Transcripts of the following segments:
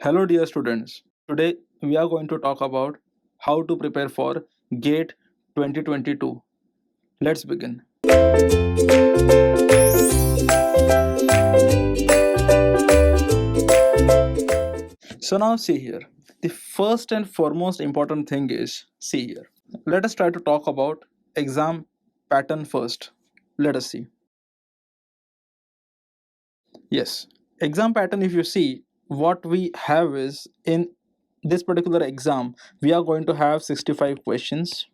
Hello dear students, today we are going to talk about how to prepare for GATE 2022. Let's begin. So now see here, the first and foremost important thing is, see here, let us try to talk about exam pattern first. Let us see. Yes, exam pattern, if you see, what we have is in this particular exam, we are going to have 65 questions,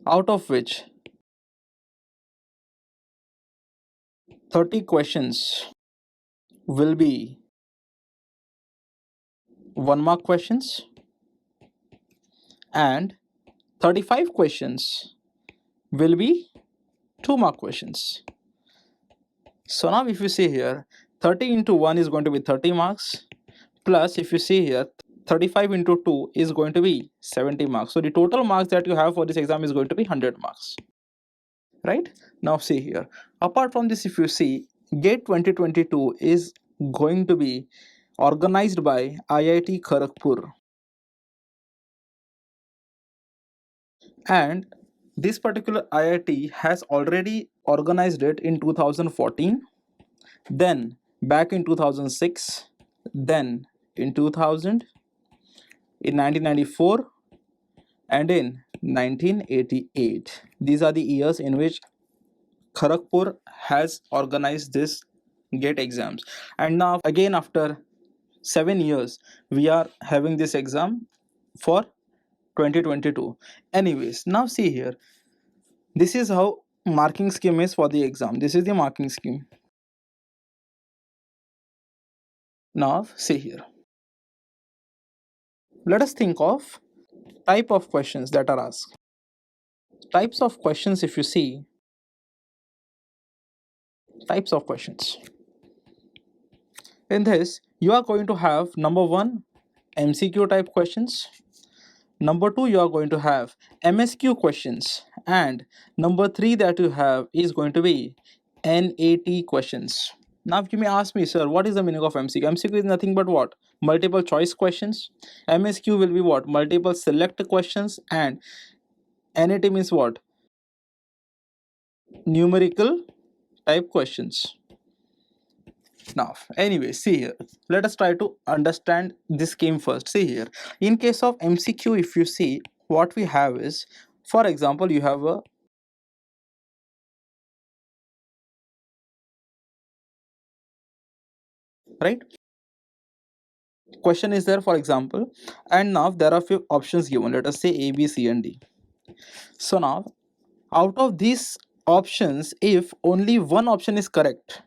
out of which 30 questions will be 1 mark questions and 35 questions will be 2 mark questions. So now if you see here, 30 into 1 is going to be 30 marks, plus if you see here, 35 into 2 is going to be 70 marks. So the total marks that you have for this exam is going to be 100 marks. Right? Now see here, apart from this, if you see, GATE 2022 is going to be organized by IIT Kharagpur, and this particular IIT has already organized it in 2014, then back in 2006, then in 2000, in 1994, and in 1988. These are the years in which Kharagpur has organized this GATE exams, and now again after 7 years we are having this exam for 2022. Anyways, now see here, this is how marking scheme is for the exam. This is the marking scheme. Now see here, let us think of type of questions that are asked. Types of questions, if you see, types of questions, in this you are going to have number 1 MCQ type questions, number 2 you are going to have MSQ questions, and number 3 that you have is going to be NAT questions. Now you may ask me, sir, what is the meaning of MCQ? MCQ is nothing but what? Multiple choice questions. MSQ will be what? Multiple select questions, and NAT means what? Numerical type questions. Now anyway, see here, let us try to understand this scheme first. See here, in case of MCQ, if you see, what we have is, for example, you have a right question is there, for example, and now there are few options given. Let us say A, B, C, and D. So now out of these options, if only one option is correct,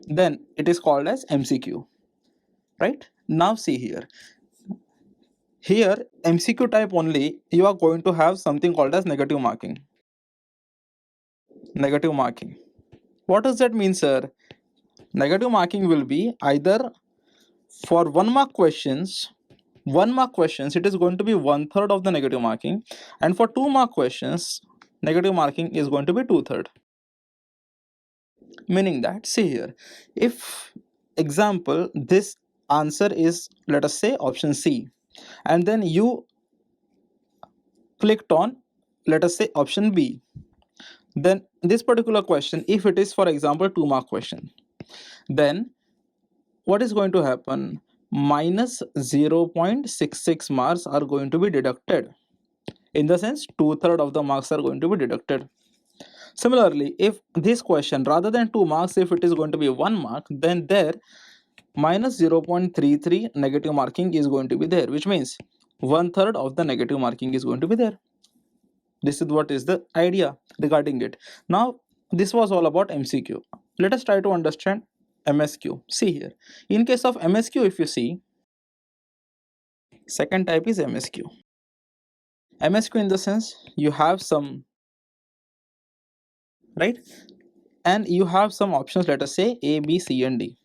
then it is called as MCQ. Right? Now see here, MCQ type only, you are going to have something called as negative marking. Negative marking, what does that mean, sir? Negative marking will be either for 1 mark questions, it is going to be 1/3 of the negative marking, and for 2 mark questions, negative marking is going to be 2/3. Meaning that, see here, if example this answer is, let us say, option C, and then you clicked on, let us say, option B, then this particular question, if it is, for example, 2 mark question, then what is going to happen? Minus 0.66 marks are going to be deducted. In the sense, 2/3 of the marks are going to be deducted. Similarly, if this question, rather than 2 marks, if it is going to be 1 mark, then there minus 0.33 negative marking is going to be there, which means 1/3 of the negative marking is going to be there. This is what is the idea regarding it. Now this was all about MCQ. Let us try to understand MSQ. See here, in case of MSQ, if you see, second type is MSQ. MSQ in the sense, you have some, right, and you have some options, let us say A, B, C, and D.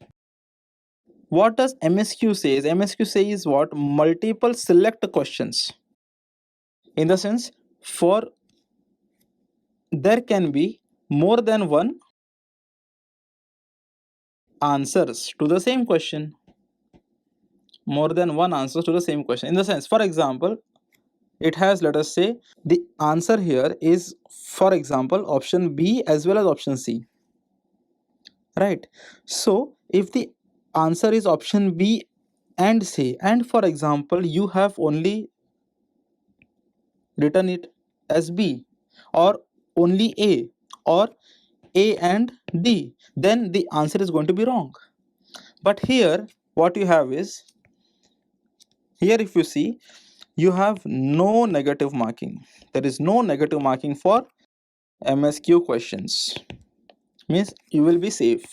What does MSQ says? MSQ says what? Multiple select questions. In the sense, for there can be more than one answers to the same question. More than one answers to the same question. In the sense, for example, it has, let us say, the answer here is, for example, option B as well as option C. Right? So, if the answer is option B and C, and for example, you have only written it as B, or only A, or A and D, then the answer is going to be wrong. But here, what you have is, here if you see, you have no negative marking. There is no negative marking for MSQ questions. Means you will be safe.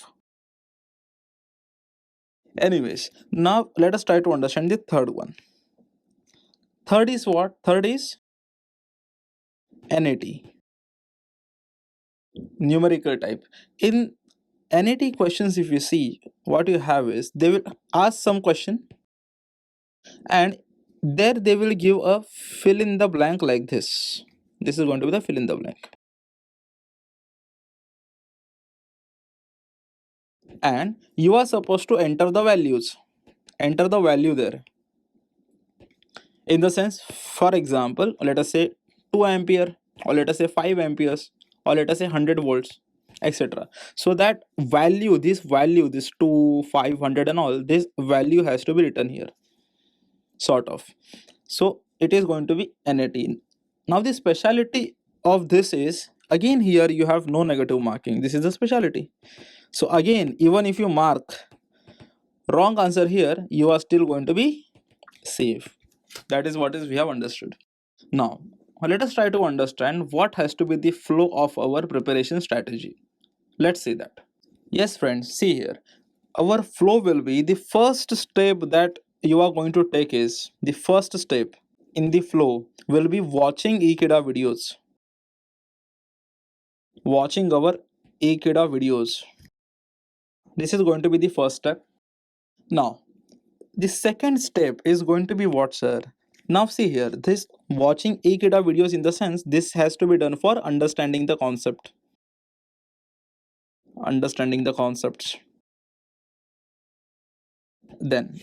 Anyways, now let us try to understand the third one. Third is what? Third is NAT, numerical type. In NAT questions, if you see, what you have is, they will ask some question, and there they will give a fill in the blank like this. This is going to be the fill in the blank. And you are supposed to enter the values. Enter the value there. In the sense, for example, let us say 2 ampere, or let us say 5 amperes, or let us say 100 volts, etc. So that value, this 2, 500 and all, this value has to be written here, sort of. So it is going to be NAT. Now the speciality of this is, again here you have no negative marking. This is the speciality. So again, even if you mark wrong answer here, you are still going to be safe. That is what is we have understood. Now let us try to understand what has to be the flow of our preparation strategy. Let's see that. Yes friends, see here, our flow will be, the first step that you are going to take is, the first step in the flow will be watching Ekeeda videos. Watching our Ekeeda videos. This is going to be the first step. Now, the second step is going to be what, sir? Now see here, this watching Ekeeda videos, in the sense, this has to be done for understanding the concept. Understanding the concepts. Then,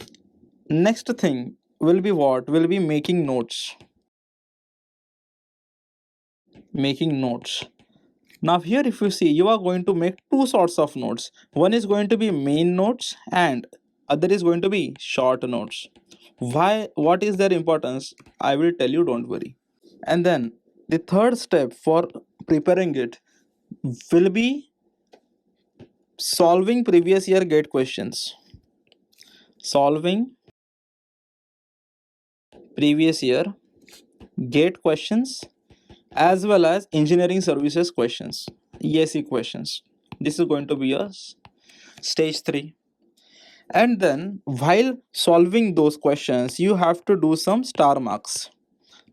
next thing will be what? Will be making notes. Making notes. Now here if you see, you are going to make two sorts of notes. One is going to be main notes and other is going to be short notes. Why? What is their importance? I will tell you, don't worry. And then the third step for preparing it will be solving previous year gate questions. Solving previous year gate questions as well as engineering services questions, ESE questions. This is going to be a stage 3. And then while solving those questions, you have to do some star marks.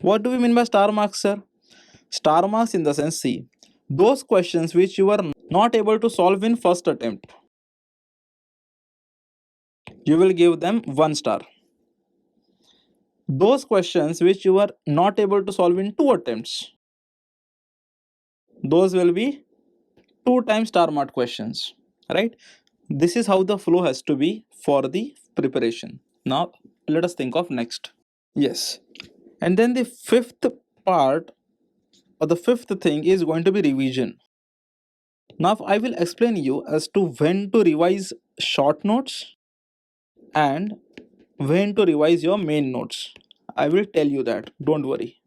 What do we mean by star marks, sir? Star marks in the sense, see, those questions which you are not able to solve in first attempt, you will give them 1 star. Those questions which you are not able to solve in 2 attempts, those will be 2 times star mark questions, right? This is how the flow has to be for the preparation. Now let us think of next. Yes, and then the fifth part, or the fifth thing, is going to be revision. Now I will explain you as to when to revise short notes and when to revise your main notes. I will tell you that, don't worry.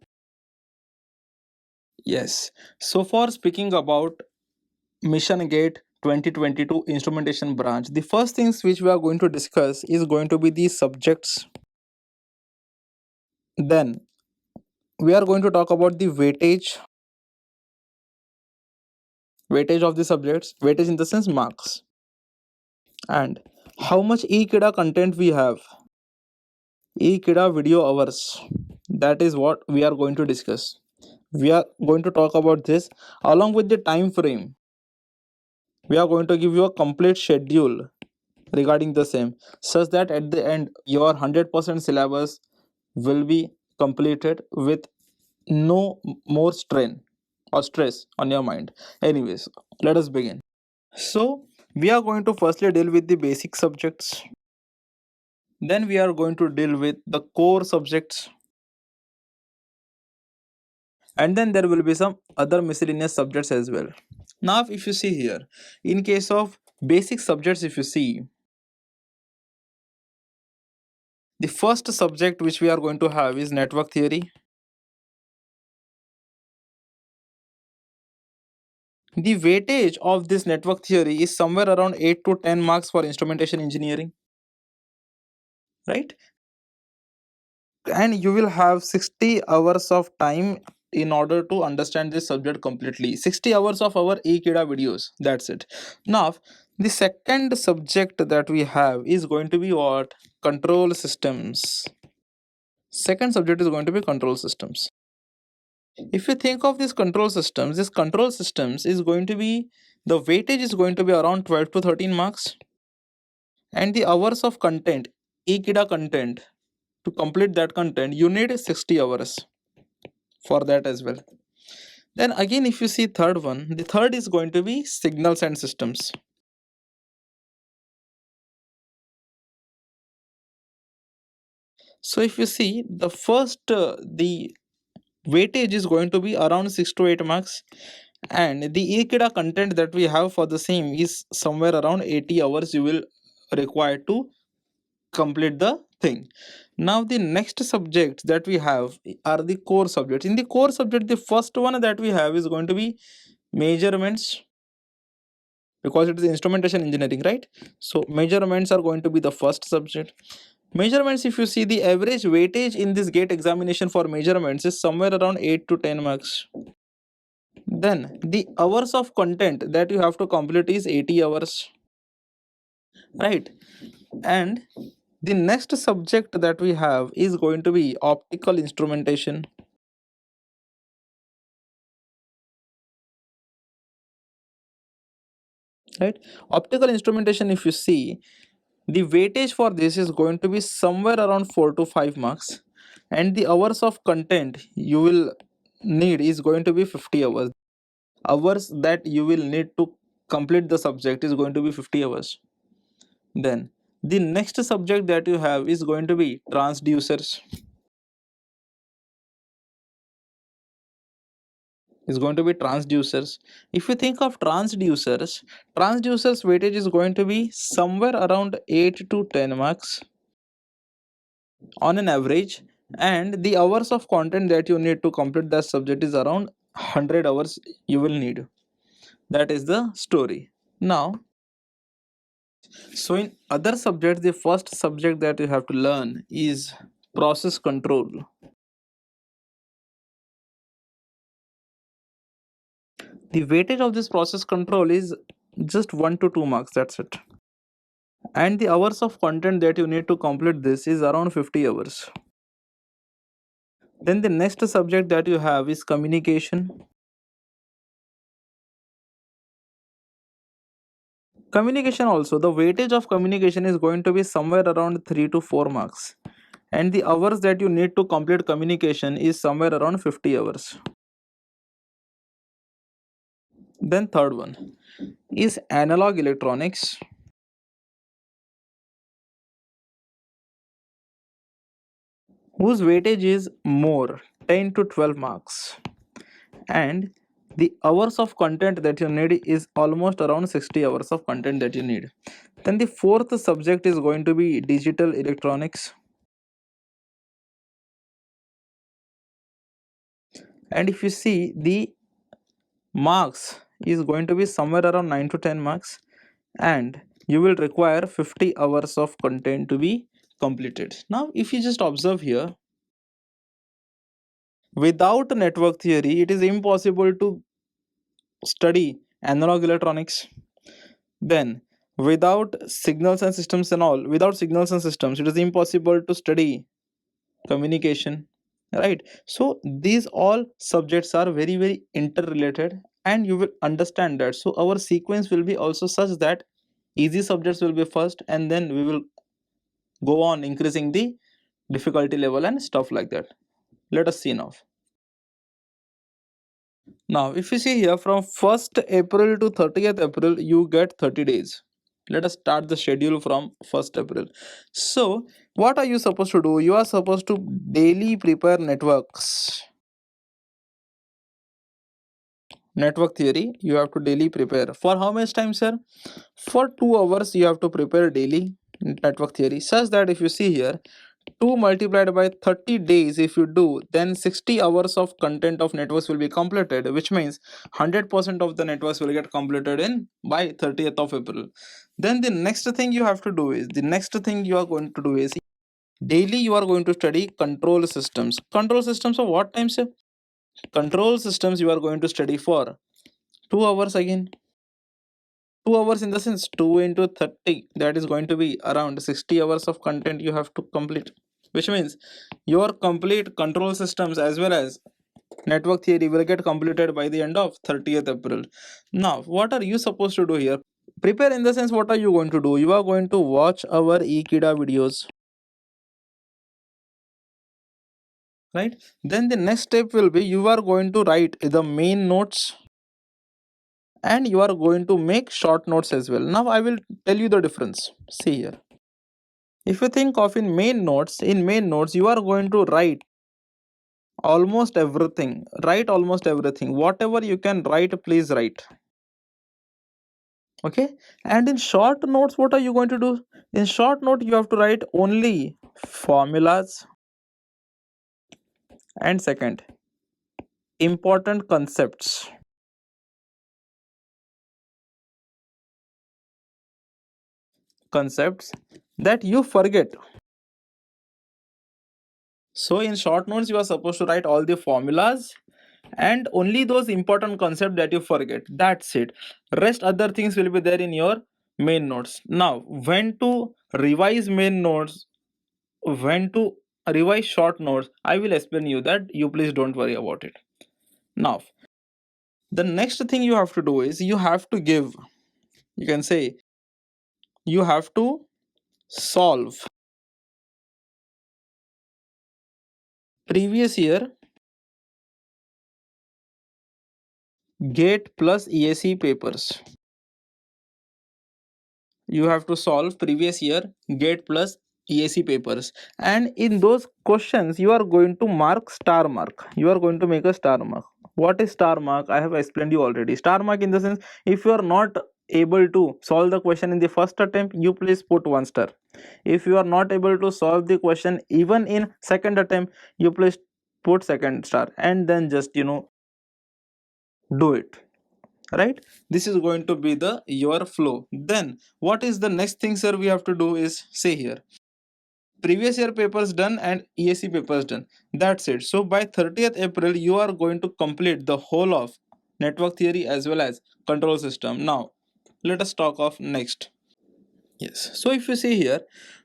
Yes, so for speaking about Mission Gate 2022 Instrumentation branch, the first things which we are going to discuss is going to be the subjects. Then we are going to talk about the weightage of the subjects, weightage in the sense marks, and how much Ekeeda content we have, Ekeeda video hours. That is what we are going to discuss. We are going to talk about this along with the time frame. We are going to give you a complete schedule regarding the same, such that at the end your 100% syllabus will be completed with no more strain or stress on your mind. Anyways, let us begin. So we are going to firstly deal with the basic subjects, then we are going to deal with the core subjects, and then there will be some other miscellaneous subjects as well. Now if you see here, in case of basic subjects, if you see, the first subject which we are going to have is network theory. The weightage of this network theory is somewhere around 8 to 10 marks for instrumentation engineering, right? And you will have 60 hours of time in order to understand this subject completely. 60 hours of our Ekeeda videos, that's it. Now the second subject that we have is going to be what? Control systems. Second subject is going to be control systems. If you think of these control systems, this control systems is going to be, the weightage is going to be around 12 to 13 marks, and the hours of content, Ekeeda content, to complete that content you need 60 hours for that as well. Then again, if you see third one, the third is going to be signals and systems. So if you see the first, the weightage is going to be around 6 to 8 marks, and the Ekeeda content that we have for the same is somewhere around 80 hours you will require to complete the thing. Now the next subjects that we have are the core subjects. In the core subject, the first one that we have is going to be measurements, because it is instrumentation engineering, right? So measurements are going to be the first subject. Measurements, if you see, the average weightage in this gate examination for measurements is somewhere around 8 to 10 marks. Then the hours of content that you have to complete is 80 hours, right? And the next subject that we have is going to be optical instrumentation. Right? Optical instrumentation, if you see, the weightage for this is going to be somewhere around 4 to 5 marks, and the hours of content you will need is going to be 50 hours. Hours that you will need to complete the subject is going to be 50 hours. Then the next subject that you have is going to be transducers. Is going to be transducers. If you think of transducers, transducers weightage is going to be somewhere around 8 to 10 marks on an average, and the hours of content that you need to complete that subject is around 100 hours you will need. That is the story. Now, so in other subjects, the first subject that you have to learn is process control. The weightage of this process control is just 1 to 2 marks, that's it. And the hours of content that you need to complete this is around 50 hours. Then the next subject that you have is communication. Communication also, the weightage of communication is going to be somewhere around 3 to 4 marks, and the hours that you need to complete communication is somewhere around 50 hours. Then third one is analog electronics, whose weightage is more, 10 to 12 marks, and the hours of content that you need is almost around 60 hours of content that you need. Then the fourth subject is going to be digital electronics, and if you see, the marks is going to be somewhere around 9 to 10 marks, and you will require 50 hours of content to be completed. Now if you just observe here, without network theory it is impossible to study analog electronics. Then without signals and systems and all, without signals and systems it is impossible to study communication, right? So these all subjects are very very interrelated, and you will understand that. So our sequence will be also such that easy subjects will be first, and then we will go on increasing the difficulty level and stuff like that. Let us see now. Now, if you see here from 1st April to 30th April, you get 30 days. Let us start the schedule from 1st April. So, what are you supposed to do? You are supposed to daily prepare networks. Network theory, you have to daily prepare. For how much time, sir? For 2 hours, you have to prepare daily network theory, such that if you see here, 2 multiplied by 30 days, if you do, then 60 hours of content of networks will be completed, which means 100% of the networks will get completed in by 30th of April. Then the next thing you have to do is, daily you are going to study control systems. Control systems of what time, sir? Control systems you are going to study for 2 hours again. 2 hours in the sense 2 into 30, that is going to be around 60 hours of content you have to complete, which means your complete control systems as well as network theory will get completed by the end of 30th April. Now, what are you supposed to do here? Prepare in the sense, what are you going to do? You are going to watch our Ekeeda videos, right? Then the next step will be you are going to write the main notes and you are going to make short notes as well. Now, I will tell you the difference. See here. If you think of in main notes, you are going to write almost everything. Write almost everything. Whatever you can write, please write. Okay, and in short notes what are you going to do? In short note you have to write only formulas, and second, important concepts that you forget. So in short notes you are supposed to write all the formulas and only those important concepts that you forget. That's it. Rest other things will be there in your main notes. Now, when to revise main notes, when to revise short notes, I will explain you that. You please don't worry about it. Now, the next thing you have to do is you have to give, you can say, you have to solve previous year GATE plus EAC papers. You have to solve previous year GATE plus EAC papers, and in those questions you are going to mark star mark. You are going to make a star mark. What is star mark? I have explained you already. Star mark in the sense, if you are not able to solve the question in the first attempt, you please put 1 star. If you are not able to solve the question even in second attempt, you please put second star, and then just do it, right? This is going to be the your flow. Then what is the next thing, sir, we have to do is, say here, previous year papers done and EAC papers done. That's it. So by 30th April you are going to complete the whole of network theory as well as control system. Now let us talk of next. Yes, so if you see here,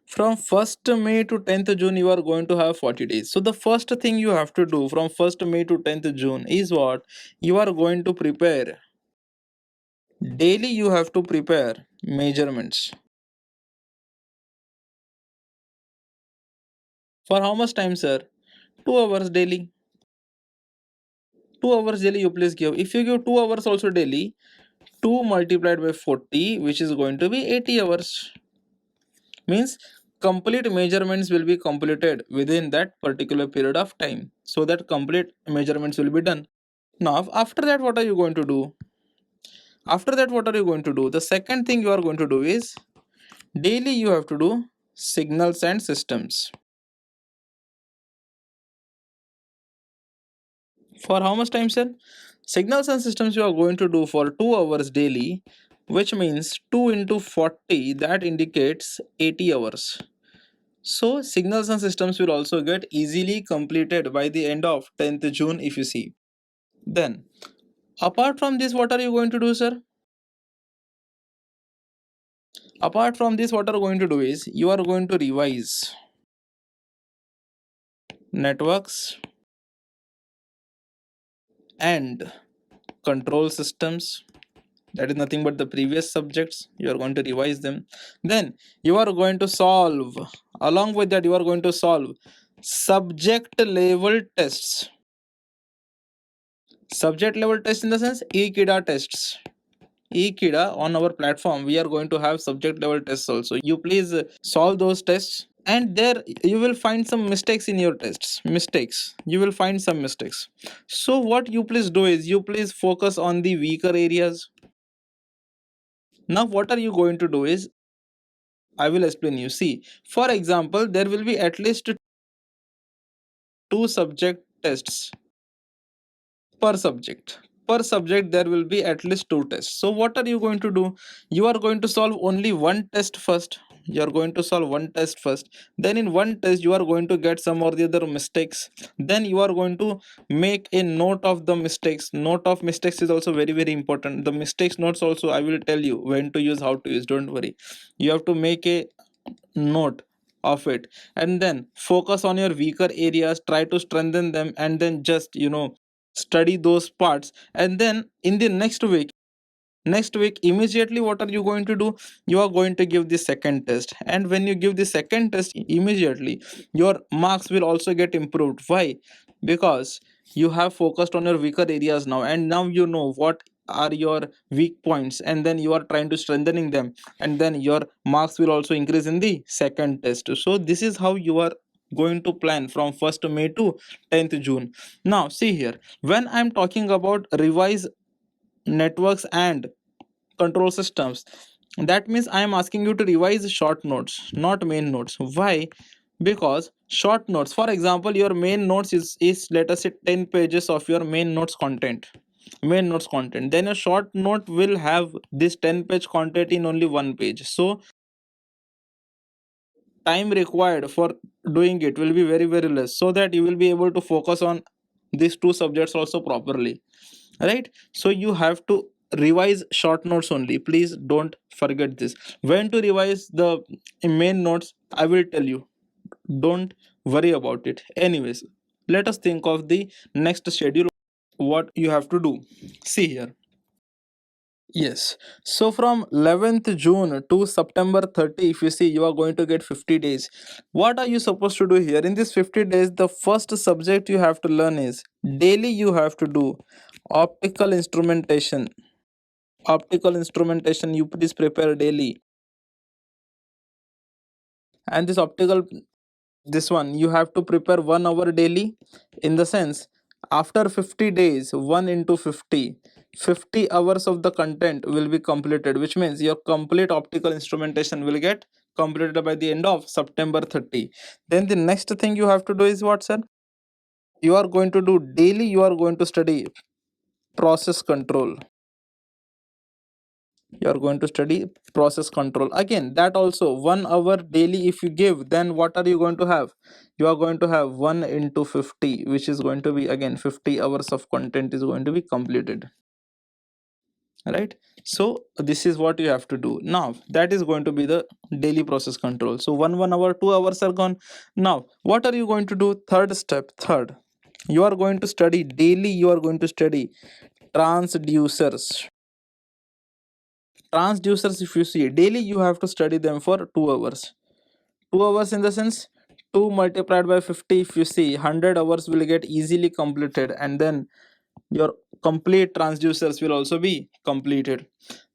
from 1st May to 10th June you are going to have 40 days. So the first thing you have to do from 1st May to 10th June is what? You are going to prepare daily. You have to prepare measurements. For how much time, sir? 2 hours daily. 2 hours daily you please give. If you give 2 hours also daily, 2 multiplied by 40, which is going to be 80 hours. Means complete measurements will be completed within that particular period of time. So that complete measurements will be done. Now, after that, what are you going to do? After that, what are you going to do? The second thing you are going to do is daily you have to do signals and systems. For how much time, sir? Signals and systems you are going to do for 2 hours daily, which means 2 into 40, that indicates 80 hours. So signals and systems will also get easily completed by the end of 10th June if you see. Then, apart from this, what are you going to do, sir? Apart from this, what are you going to do is, you are going to revise networks and control systems. That is nothing but the previous subjects. You are going to revise them. Then you are going to solve, along with that you are going to solve subject level tests. Subject level test in the sense Ekeeda tests. Ekeeda on our platform, we are going to have subject level tests also. You please solve those tests, and there you will find some mistakes in your tests. Mistakes. You will find some mistakes. So what you please do is you please focus on the weaker areas. Now what are you going to do is I will explain you. See, for example, there will be at least two subject tests per subject. There will be at least two tests. So what are you going to do? You are going to solve only one test first. You are going to solve one test first, then in one test you are going to get some or the other mistakes. Then you are going to make a note of the mistakes. Note of mistakes is also very very important. The mistakes notes also I will tell you when to use, how to use, don't worry. You have to make a note of it, and then focus on your weaker areas, try to strengthen them, and then just study those parts. And then in the next week immediately what are you going to do? You are going to give the second test, and when you give the second test immediately, your marks will also get improved. Why? Because you have focused on your weaker areas now, and now you know what are your weak points, and then you are trying to strengthening them, and then your marks will also increase in the second test. So this is how you are going to plan from 1st May to 10th June. Now see here, when I'm talking about revise networks and control systems, that means I am asking you to revise short notes, not main notes. Why? Because short notes, for example, your main notes is let us say 10 pages of your main notes content, then a short note will have this 10-page content in only one page. So time required for doing it will be very very less, so that you will be able to focus on these two subjects also properly, right? So you have to revise short notes only. Please don't forget this. When to revise the main notes, I will tell you. Don't worry about it. Anyways, let us think of the next schedule, what you have to do. See here. Yes. So from 11th June to September 30, if you see, you are going to get 50 days. What are you supposed to do here? In this 50 days, the first subject you have to learn is daily you have to do optical instrumentation. Optical instrumentation, you please prepare daily. And this one you have to prepare 1 hour daily. In the sense, after 50 days, 1 into 50, 50 hours of the content will be completed, which means your complete optical instrumentation will get completed by the end of September 30. Then the next thing you have to do is what, sir? You are going to do daily, you are going to study process control. You are going to study process control again. That also 1 hour daily if you give, then what are you going to have? You are going to have 1 into 50, which is going to be again 50 hours of content is going to be completed, right? So this is what you have to do. Now that is going to be the daily process control. So 1 hour, 2 hours are gone. Now what are you going to do? Third step, you are going to study daily, you are going to study transducers. Transducers, if you see daily, you have to study them for 2 hours. 2 hours in the sense 2 multiplied by 50, if you see 100 hours will get easily completed, and then your complete transducers will also be completed.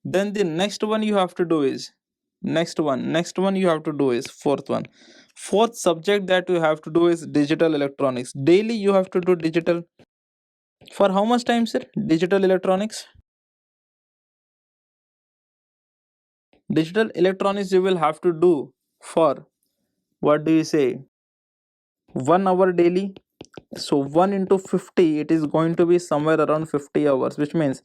Then the next one you have to do is next one you have to do is fourth subject that you have to do is digital electronics. Daily you have to do digital for how much time, sir? Digital electronics you will have to do for, what do you say, 1 hour daily. So 1 into 50, it is going to be somewhere around 50 hours, which means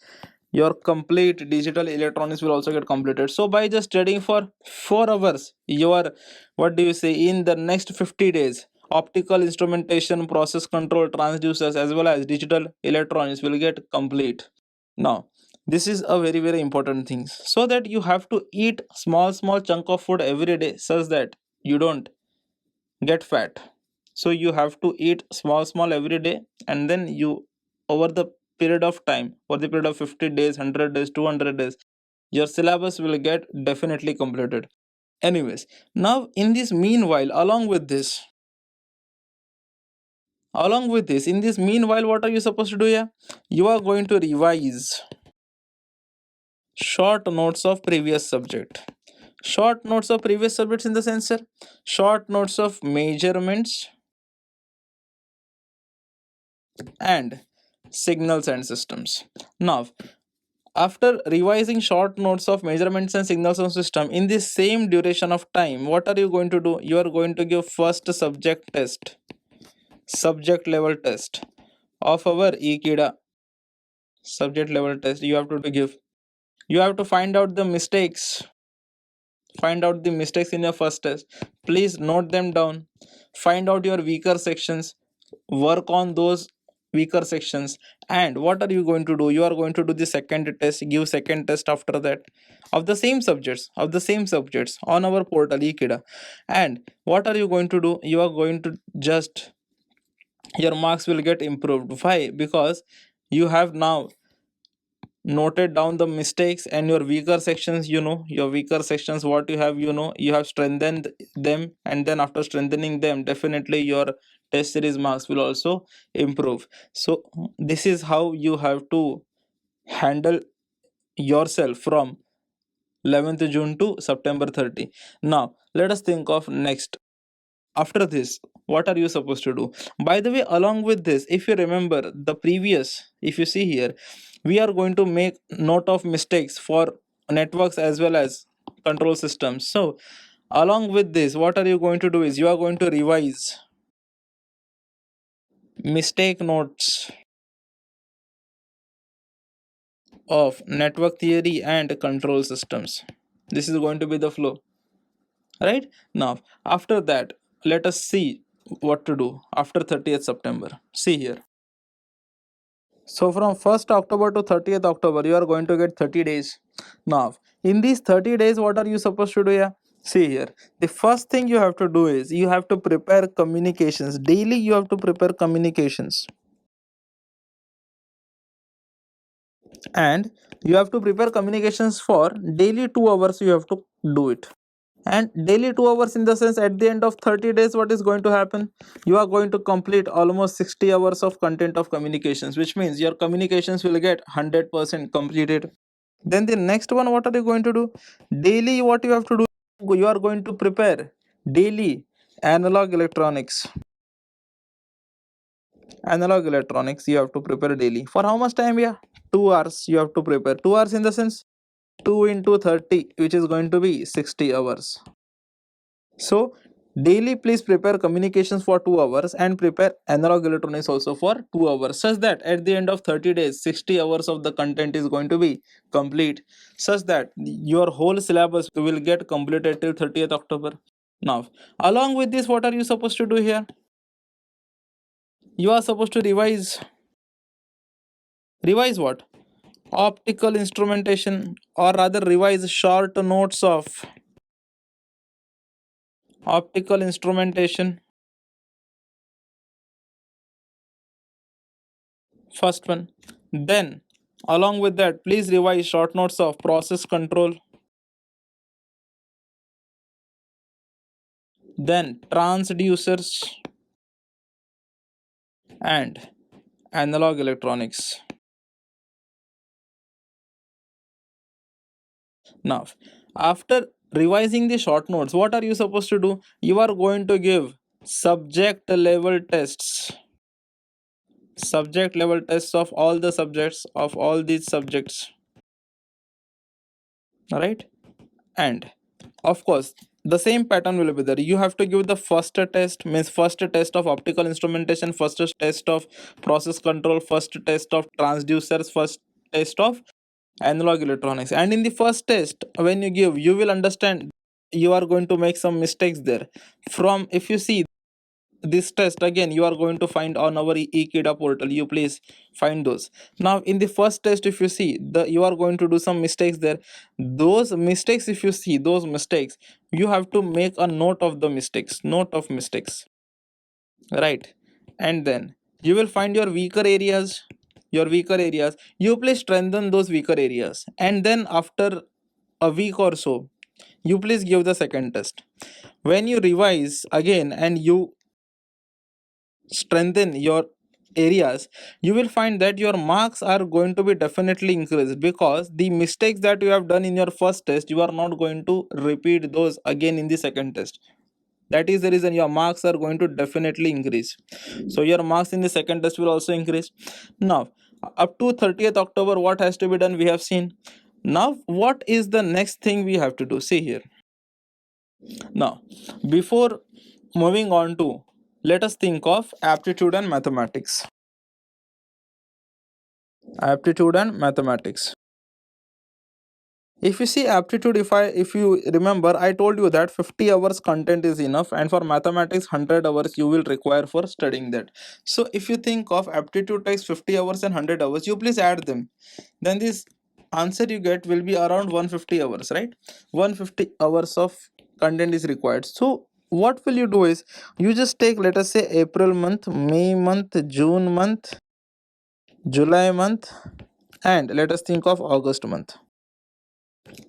your complete digital electronics will also get completed. So by just studying for 4 hours, your, what do you say, in the next 50 days, optical instrumentation, process control, transducers, as well as digital electronics will get complete. Now this is a very very important thing, so that you have to eat small chunk of food every day, such that you don't get fat. So you have to eat small every day, and then you, over the period of time, for the period of 50 days, 100 days, 200 days, your syllabus will get definitely completed. Anyways, now in this meanwhile, along with this, along with this, in this meanwhile, what are you supposed to do here? You are going to revise short notes of previous subject. Short notes of previous subjects in the sense, sir, short notes of measurements and signals and systems. Now, after revising short notes of measurements and signals and system in the same duration of time, what are you going to do? You are going to give first subject test, subject level test of our Ekeeda subject level test. You have to give. You have to find out the mistakes. Find out the mistakes in your first test. Please note them down. Find out your weaker sections. Work on those weaker sections. And what are you going to do? You are going to do the second test. Give second test after that of the same subjects. On our portal Ekeeda. And what are you going to do? You are going to just, your marks will get improved. Why? Because you have now noted down the mistakes and your weaker sections. Your weaker sections, what you have, you have strengthened them, and then after strengthening them, definitely your test series marks will also improve. So this is how you have to handle yourself from 11th June to September 30. Now let us think of next. After this, what are you supposed to do? By the way, along with this, if you remember the previous, if you see here, we are going to make note of mistakes for networks as well as control systems. So along with this, what are you going to do is you are going to revise mistake notes of network theory and control systems. This is going to be the flow, right? Now after that, let us see what to do after 30th September. See here. So from 1st October to 30th October, you are going to get 30 days. Now, in these 30 days, what are you supposed to do here? See here. The first thing you have to do is you have to prepare communications. Daily you have to prepare communications. And you have to prepare communications for daily 2 hours you have to do it. And daily 2 hours in the sense, at the end of 30 days, what is going to happen? You are going to complete almost 60 hours of content of communications, which means your communications will get 100% completed. Then the next one, what are you going to do? Daily, what you have to do, you are going to prepare daily analog electronics. Analog electronics you have to prepare daily. For how much time? Yeah, 2 hours you have to prepare. 2 hours in the sense 2 into 30, which is going to be 60 hours. So daily please prepare communications for 2 hours and prepare analog electronics also for 2 hours, such that at the end of 30 days 60 hours of the content is going to be complete, such that your whole syllabus will get completed till 30th October. Now along with this, what are you supposed to do here? You are supposed to revise what? Optical instrumentation, or rather revise short notes of optical instrumentation. First one. Then along with that, please revise short notes of process control, then transducers and analog electronics. Now after revising the short notes, what are you supposed to do? You are going to give subject level tests. Subject level tests of all the subjects of all these subjects, right? And of course the same pattern will be there. You have to give the first test, means first test of optical instrumentation, first test of process control, first test of transducers, first test of analog electronics. And in the first test, when you give, you will understand you are going to make some mistakes there. From, if you see this test again, you are going to find on our Ekeeda portal, you please find those. Now in the first test, if you see, you are going to do some mistakes there. Those mistakes, if you see those mistakes, you have to make a note of the mistakes, right? And then you will find your weaker areas, you please strengthen those weaker areas, and then after a week or so, you please give the second test. When you revise again and you strengthen your areas, you will find that your marks are going to be definitely increased, because the mistakes that you have done in your first test, you are not going to repeat those again in the second test. That is the reason your marks are going to definitely increase. So your marks in the second test will also increase. Now, up to 30th October, what has to be done, we have seen. Now what is the next thing we have to do? See here. Now, before moving on to, let us think of aptitude and mathematics. Aptitude and mathematics. If you see aptitude, if you remember, I told you that 50 hours content is enough, and for mathematics 100 hours you will require for studying that. So if you think of aptitude takes 50 hours and 100 hours, you please add them, then this answer you get will be around 150 hours, right? 150 hours of content is required. So what will you do is, you just take, let us say, April month, May month, June month, July month, and let us think of August month,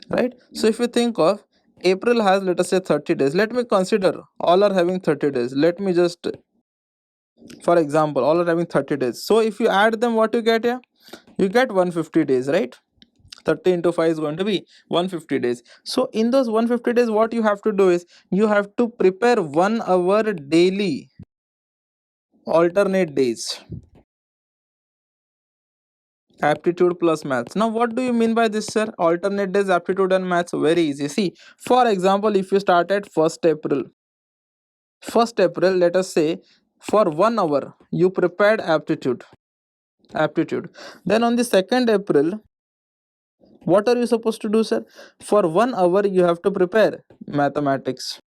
right? So if you think of, April has, let us say, 30 days. Let me consider all are having 30 days. Let me just, for example, all are having 30 days. So if you add them, what you get here? You get 150 days, right? 30 into 5 is going to be 150 days. So in those 150 days, what you have to do is, you have to prepare 1 hour daily, alternate days. Aptitude plus maths. Now what do you mean by this, sir? Alternate days, aptitude and maths. Very easy. See, for example, if you start at 1st April, 1st April, let us say, for 1 hour you prepared aptitude. Then on the 2nd April, what are you supposed to do, sir? For 1 hour you have to prepare mathematics.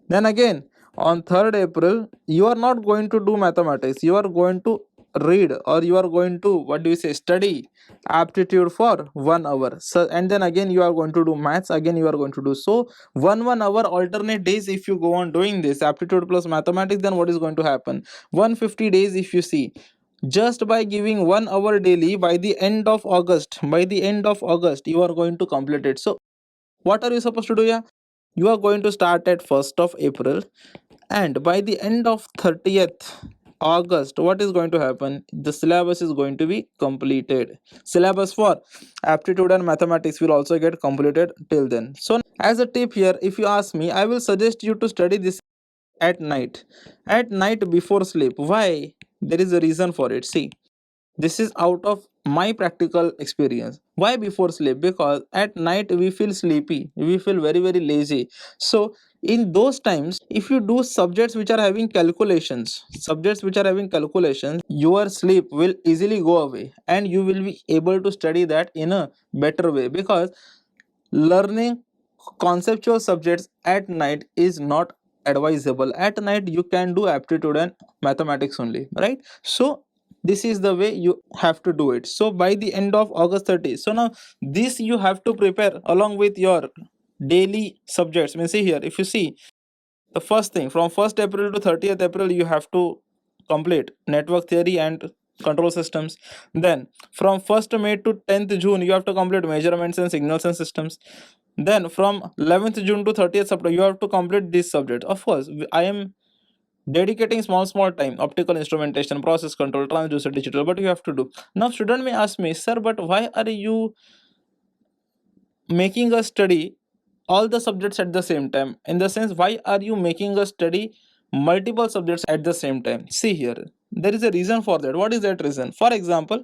Then again, on 3rd April, you are not going to do mathematics. You are going to read, or you are going to, what do you say, study aptitude for 1 hour. So, and then again you are going to do maths. Again you are going to do. So 1 hour alternate days. If you go on doing this aptitude plus mathematics, then what is going to happen? 150 days. If you see, just by giving 1 hour daily, by the end of August, you are going to complete it. So what are you supposed to do? Yeah, you are going to start at 1st of April, and by the end of 30th August, what is going to happen? The syllabus is going to be completed. Syllabus for aptitude and mathematics will also get completed till then. So as a tip here, if you ask me, I will suggest you to study this at night, before sleep. Why? There is a reason for it. See, this is out of my practical experience. Why before sleep? Because at night we feel sleepy, we feel very very lazy. So in those times, if you do subjects which are having calculations, your sleep will easily go away, and you will be able to study that in a better way. Because learning conceptual subjects at night is not advisable. At night you can do aptitude and mathematics only, right? So this is the way you have to do it. So by the end of August 30, so now this you have to prepare along with your daily subjects. I mean, see here, if you see, the first thing, from 1st April to 30th April, you have to complete network theory and control systems. Then from 1st May to 10th June, you have to complete measurements and signals and systems. Then from 11th June to 30th September, you have to complete this subject. Of course, I am dedicating small time: optical instrumentation, process control, transducer, digital, but you have to do. Now student may ask me, sir, but why are you making us study all the subjects at the same time? In the sense, why are you making us study multiple subjects at the same time? See here, there is a reason for that. What is that reason? For example,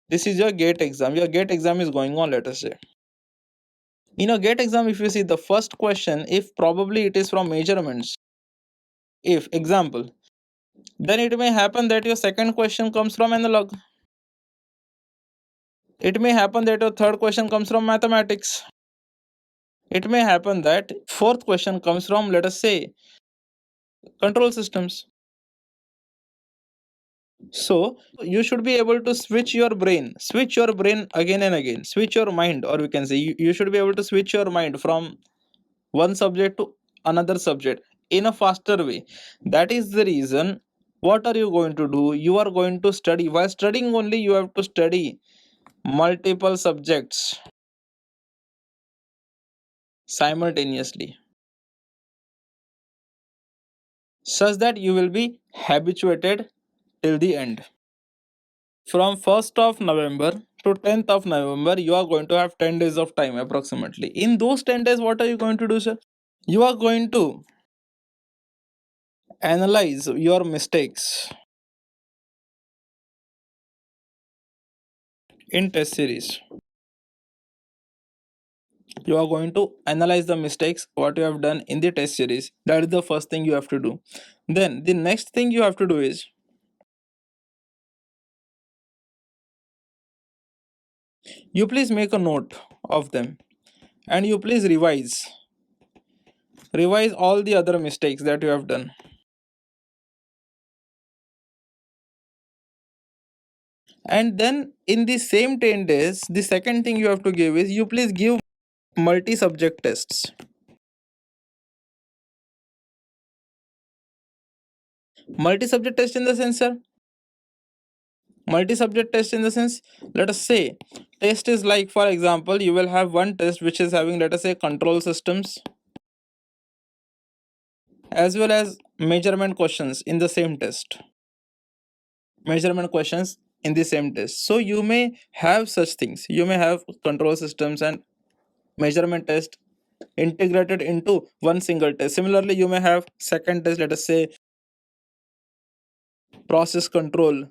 this is your gate exam. Your gate exam is going on, let us say. In a gate exam, if you see the first question, if probably it is from measurements, if example, then it may happen that your second question comes from analog. It may happen that your third question comes from mathematics. It may happen that fourth question comes from, let us say, control systems. So you should be able to switch your brain again and again, switch your mind, or we can say you should be able to switch your mind from one subject to another subject in a faster way. That is the reason. What are you going to do? You are going to study. While studying only, you have to study multiple subjects simultaneously. such that you will be habituated till the end. From 1st of November to 10th of November, you are going to have 10 days of time approximately. In those 10 days, what are you going to do, sir? You are going to analyze your mistakes in test series. You are going to analyze the mistakes what you have done in the test series. That is the first thing you have to do. Then the next thing you have to do is you please make a note of them and you please revise all the other mistakes that you have done. And then in the same 10 days, the second thing you have to give is you please give multi-subject tests. Multi-subject test in the sense, sir? Multi-subject test in the sense, let us say, test is like, for example, you will have one test which is having, let us say, control systems as well as measurement questions in the same test. Measurement questions in the same test. So you may have such things. You may have control systems and measurement test integrated into one single test. Similarly, you may have second test, let us say process control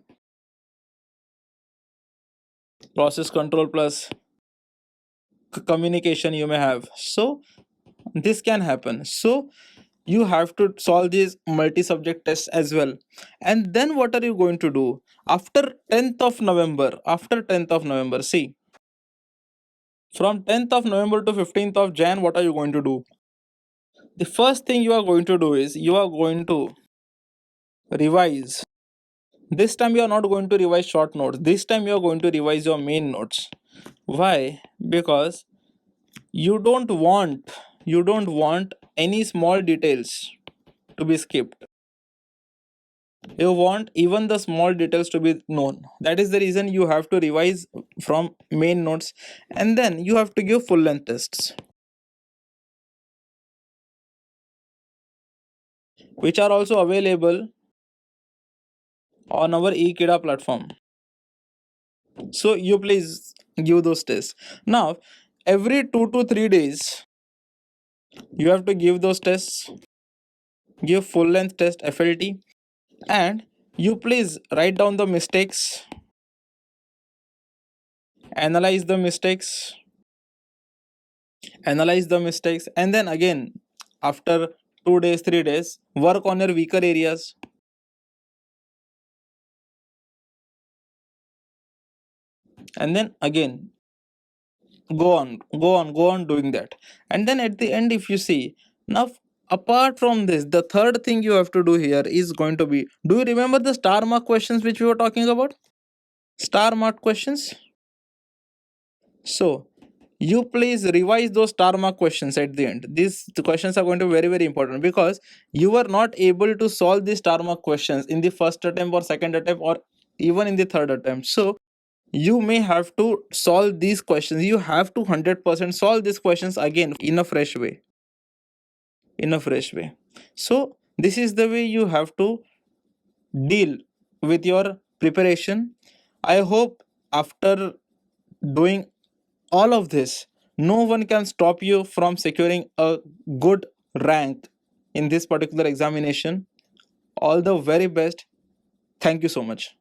plus communication you may have. So this can happen. So you have to solve these multi-subject tests as well. And then what are you going to do after 10th of November? After 10th of November, see, from 10th of November to 15th of Jan, what are you going to do? The first thing you are going to do is you are going to revise. This time you are not going to revise short notes. This time you are going to revise your main notes. Why? Because you don't want any small details to be skipped. You want even the small details to be known. That is the reason you have to revise from main notes, and then you have to give full length tests, which are also available on our Ekeeda platform. So you please give those tests. Now every 2 to 3 days you have to give those tests, give full length test FLT, and you please write down the mistakes, analyze the mistakes, and then again after 2 days 3 days work on your weaker areas, and then again go on doing that. And then at the end, if you see, now apart from this, the third thing you have to do here is going to be, do you remember the star mark questions which we were talking about? Star mark questions. So you please revise those star mark questions at the end. These questions are going to be very, very important, because you were not able to solve these star mark questions in the first attempt or second attempt or even in the third attempt. So you may have to solve these questions. You have to 100% solve these questions again in a fresh way. So this is the way you have to deal with your preparation. I hope after doing all of this, no one can stop you from securing a good rank in this particular examination. All the very best. Thank you so much.